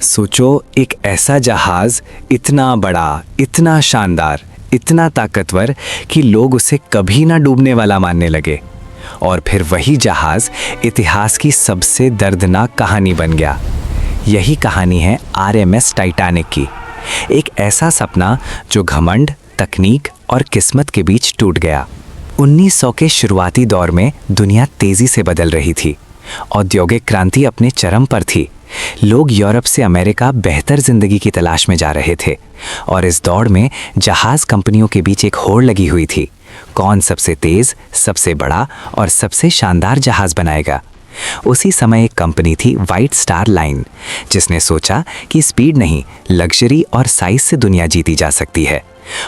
सोचो, एक ऐसा जहाज इतना बड़ा, इतना शानदार, इतना ताकतवर कि लोग उसे कभी ना डूबने वाला मानने लगे। और फिर वही जहाज इतिहास की सबसे दर्दनाक कहानी बन गया। यही कहानी है आरएमएस टाइटैनिक की। एक ऐसा सपना जो घमंड, तकनीक और किस्मत के बीच टूट गया। 1900 के शुरुआती दौर में दुनिया तेजी से बदल रही थी। औद्योगिक क्रांति अपने चरम पर थी। लोग यूरोप से अमेरिका बेहतर जिंदगी की तलाश में जा रहे थे और इस दौड़ में जहाज कंपनियों के बीच एक होड़ लगी हुई थी। कौन सबसे तेज, सबसे बड़ा और सबसे शानदार जहाज बनाएगा। उसी समय एक कंपनी थी व्हाइट स्टार लाइन, जिसने सोचा कि स्पीड नहीं, लग्जरी और साइज से दुनिया जीती जा सकती है।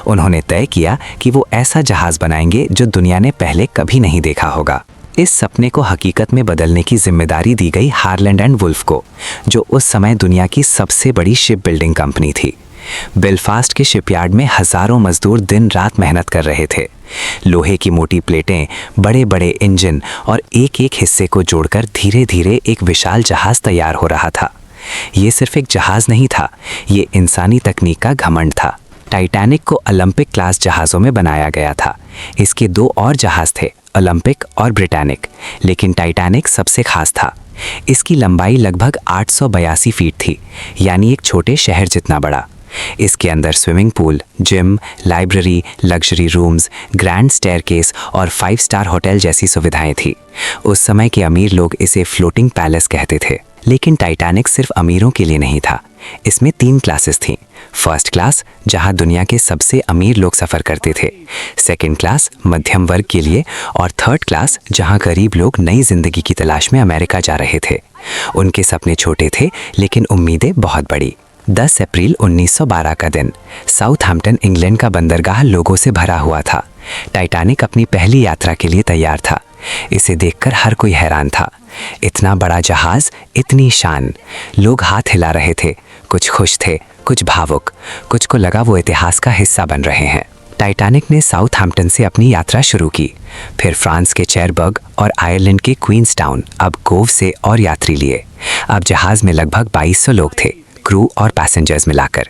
उन्होंने तय किया कि वो ऐसा जहाज बनाएंगे जो दुनिया ने पहले कभी नहीं देखा होगा। इस सपने को हकीकत में बदलने की जिम्मेदारी दी गई हार्लैंड एंड वुल्फ को, जो उस समय दुनिया की सबसे बड़ी शिप बिल्डिंग कंपनी थी। बेलफास्ट के शिपयार्ड में हजारों मजदूर दिन रात मेहनत कर रहे थे। लोहे की मोटी प्लेटें, बड़े बड़े इंजन और एक एक हिस्से को जोड़कर धीरे धीरे एक विशाल जहाज तैयार हो रहा था। ये सिर्फ एक जहाज नहीं था, ये इंसानी तकनीक का घमंड था। टाइटैनिक को ओलंपिक क्लास जहाज़ों में बनाया गया था। इसके दो और जहाज थे, ओलंपिक और ब्रिटानिक, लेकिन टाइटैनिक सबसे खास था। इसकी लंबाई लगभग 882 फीट थी, यानी एक छोटे शहर जितना बड़ा। इसके अंदर swimming pool, gym, library, luxury rooms, grand staircase और 5 स्टार होटल जैसी सुविधाएं थी। उस समय के अमीर लोग इसे फ्लोटिंग पैलेस कहते थे। लेकिन टाइटैनिक सिर्फ अमीरों के लिए नहीं था। इसमें 3 क्लासेस थीं। फर्स्ट क्लास, जहां दुनिया के सबसे अमीर लोग सफ़र करते थे। सेकंड क्लास, मध्यम वर्ग के लिए। और थर्ड क्लास, जहां गरीब लोग नई जिंदगी की तलाश में अमेरिका जा रहे थे। उनके सपने छोटे थे, लेकिन उम्मीदें बहुत बड़ी। 10 अप्रैल 1912 का दिन, साउथहैम्पटन इंग्लैंड का बंदरगाह लोगों से भरा हुआ था। टाइटैनिक अपनी पहली यात्रा के लिए तैयार था। इसे देखकर हर कोई हैरान था। इतना बड़ा जहाज, इतनी शान। लोग हाथ हिला रहे थे, कुछ खुश थे, कुछ भावुक, कुछ को लगा वो इतिहास का हिस्सा बन रहे हैं। टाइटैनिक ने साउथहैम्पटन से अपनी यात्रा शुरू की, फिर फ्रांस के चेरबर्ग और आयरलैंड के क्वींसटाउन, अब कोव से और यात्री लिए। अब जहाज में लगभग 2200 लोग थे, क्रू और पैसेंजर्स मिलाकर।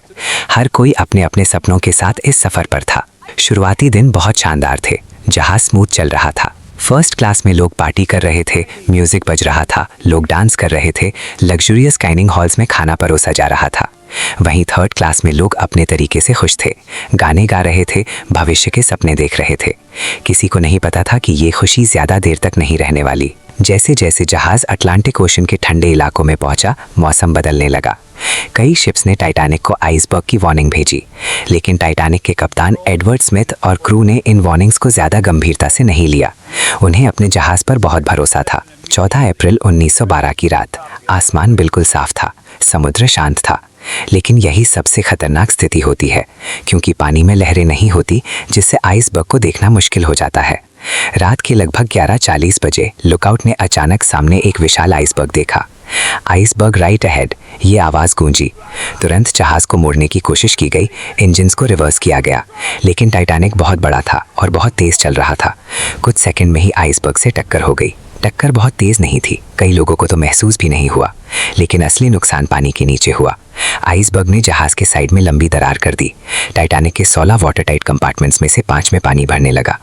हर कोई अपने अपने सपनों के साथ इस सफ़र पर था। शुरुआती दिन बहुत शानदार थे। जहाज स्मूथ चल रहा था। फर्स्ट क्लास में लोग पार्टी कर रहे थे, म्यूजिक बज रहा था, लोग डांस कर रहे थे, लग्जरियस डाइनिंग हॉल्स में खाना परोसा जा रहा था। वहीं थर्ड क्लास में लोग अपने तरीके से खुश थे, गाने गा रहे थे, भविष्य के सपने देख रहे थे। किसी को नहीं पता था कि ये खुशी ज़्यादा देर तक नहीं रहने वाली। जैसे जैसे जहाज अटलांटिक ओशन के ठंडे इलाकों में पहुंचा, मौसम बदलने लगा। कई शिप्स ने टाइटैनिक को आइसबर्ग की वार्निंग भेजी, लेकिन टाइटैनिक के कप्तान एडवर्ड स्मिथ और क्रू ने इन वार्निंग्स को ज़्यादा गंभीरता से नहीं लिया। उन्हें अपने जहाज़ पर बहुत भरोसा था। 14 अप्रैल 1912 की रात, आसमान बिल्कुल साफ था, समुद्र शांत था। लेकिन यही सबसे खतरनाक स्थिति होती है, क्योंकि पानी में लहरें नहीं होती, जिससे आइसबर्ग को देखना मुश्किल हो जाता है। रात के लगभग 11:40 बजे लुकआउट ने अचानक सामने एक विशाल आइसबर्ग देखा। आइसबर्ग राइट अहेड, ये आवाज़ गूंजी। तुरंत जहाज़ को मोड़ने की कोशिश की गई, इंजन्स को रिवर्स किया गया, लेकिन टाइटैनिक बहुत बड़ा था और बहुत तेज़ चल रहा था। कुछ सेकंड में ही आइसबर्ग से टक्कर हो गई। टक्कर बहुत तेज़ नहीं थी, कई लोगों को तो महसूस भी नहीं हुआ, लेकिन असली नुकसान पानी के नीचे हुआ। आइसबर्ग ने जहाज़ के साइड में लंबी दरार कर दी। टाइटैनिक के 16 वाटर टाइट कंपार्टमेंट्स में से 5 में पानी भरने लगा।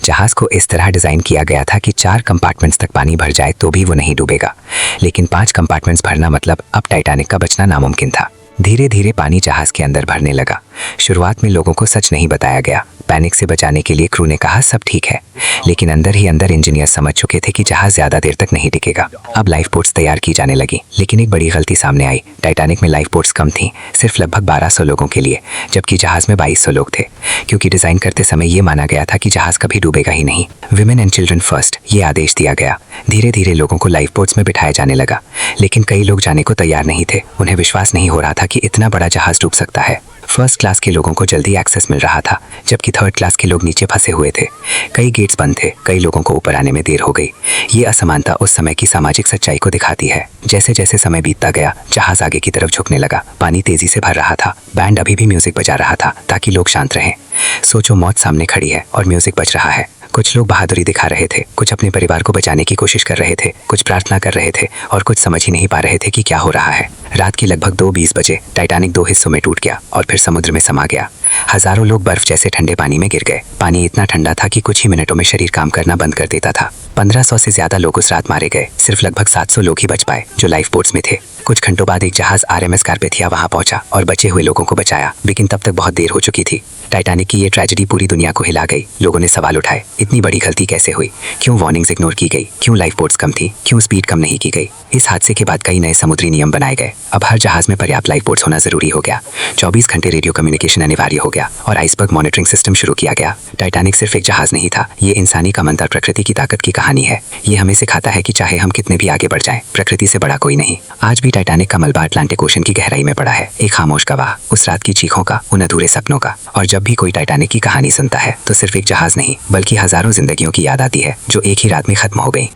जहाज़ को इस तरह डिज़ाइन किया गया था कि 4 कंपार्टमेंट्स तक पानी भर जाए तो भी वो नहीं डूबेगा, लेकिन 5 कंपार्टमेंट्स भरना मतलब अब टाइटैनिक का बचना नामुमकिन था। धीरे धीरे पानी जहाज़ के अंदर भरने लगा। शुरुआत में लोगों को सच नहीं बताया गया। पैनिक से बचाने के लिए क्रू ने कहा सब ठीक है, लेकिन अंदर ही अंदर इंजीनियर समझ चुके थे कि जहाज़ ज़्यादा देर तक नहीं टिकेगा। अब लाइफ बोट्स तैयार की जाने लगी, लेकिन एक बड़ी गलती सामने आई। टाइटैनिक में लाइफ बोट्स कम थीं, सिर्फ लगभग 1200 लोगों के लिए, जबकि जहाज़ में 2200 लोग थे, क्योंकि डिज़ाइन करते समय ये माना गया था कि जहाज़ कभी डूबेगा ही नहीं। विमेन एंड चिल्ड्रन फर्स्ट, ये आदेश दिया गया। धीरे धीरे लोगों को लाइफ बोट्स में बिठाया जाने लगा, लेकिन कई लोग जाने को तैयार नहीं थे। उन्हें विश्वास नहीं हो रहा था कि इतना बड़ा जहाज़ डूब सकता है। फर्स्ट क्लास के लोगों को जल्दी एक्सेस मिल रहा था, जबकि थर्ड क्लास के लोग नीचे फंसे हुए थे। कई गेट्स बंद थे, कई लोगों को ऊपर आने में देर हो गई। ये असमानता उस समय की सामाजिक सच्चाई को दिखाती है। जैसे जैसे समय बीतता गया, जहाज आगे की तरफ झुकने लगा। पानी तेजी से भर रहा था। बैंड अभी भी म्यूजिक बजा रहा था ताकि लोग शांत रहें। सोचो, मौत सामने खड़ी है और म्यूजिक बज रहा है। कुछ लोग बहादुरी दिखा रहे थे, कुछ अपने परिवार को बचाने की कोशिश कर रहे थे, कुछ प्रार्थना कर रहे थे और कुछ समझ ही नहीं पा रहे थे कि क्या हो रहा है। रात की लगभग 2:20 बजे टाइटैनिक 2 हिस्सों में टूट गया और फिर समुद्र में समा गया। हजारों लोग बर्फ जैसे ठंडे पानी में गिर गए। पानी इतना ठंडा था कि कुछ ही मिनटों में शरीर काम करना बंद कर देता था। 1500 से ज्यादा लोग उस रात मारे गए। सिर्फ लगभग 700 लोग ही बच पाए जो लाइफ बोट्स में थे। कुछ घंटों बाद एक जहाज RMS कार्पेथिया वहां पहुंचा और बचे हुए लोगों को बचाया, लेकिन तब तक बहुत देर हो चुकी थी। टाइटैनिक की ये ट्रेजेडी पूरी दुनिया को हिला गई। लोगों ने सवाल उठाए, इतनी बड़ी गलती कैसे हुई? क्यों वार्निंग्स इग्नोर की गई? क्यों लाइफ बोट्स कम थी? क्यों स्पीड कम नहीं की गई? इस हादसे के बाद कई नए समुद्री नियम बनाए गए। अब हर जहाज में पर्याप्त लाइफ बोट्स होना जरूरी हो गया। 24 घंटे रेडियो कम्युनिकेशन अनिवार्य हो गया और आइसबर्ग मॉनिटरिंग सिस्टम शुरू किया गया। टाइटैनिक सिर्फ एक जहाज नहीं था, ये इंसानी का मंतर प्रकृति की ताकत की कहानी है। ये हमें सिखाता है कि चाहे हम कितने भी आगे बढ़ जाएं, प्रकृति से बड़ा कोई नहीं। आज भी टाइटैनिक का मलबा अटलांटिक ओशन की गहराई में पड़ा है, एक खामोश गवाह उस रात की चीखों का, उन अधूरे सपनों का। और जब भी कोई टाइटैनिक की कहानी सुनता है तो सिर्फ एक जहाज नहीं बल्कि हजारों जिंदगियों की याद आती है जो एक ही रात में खत्म हो गई।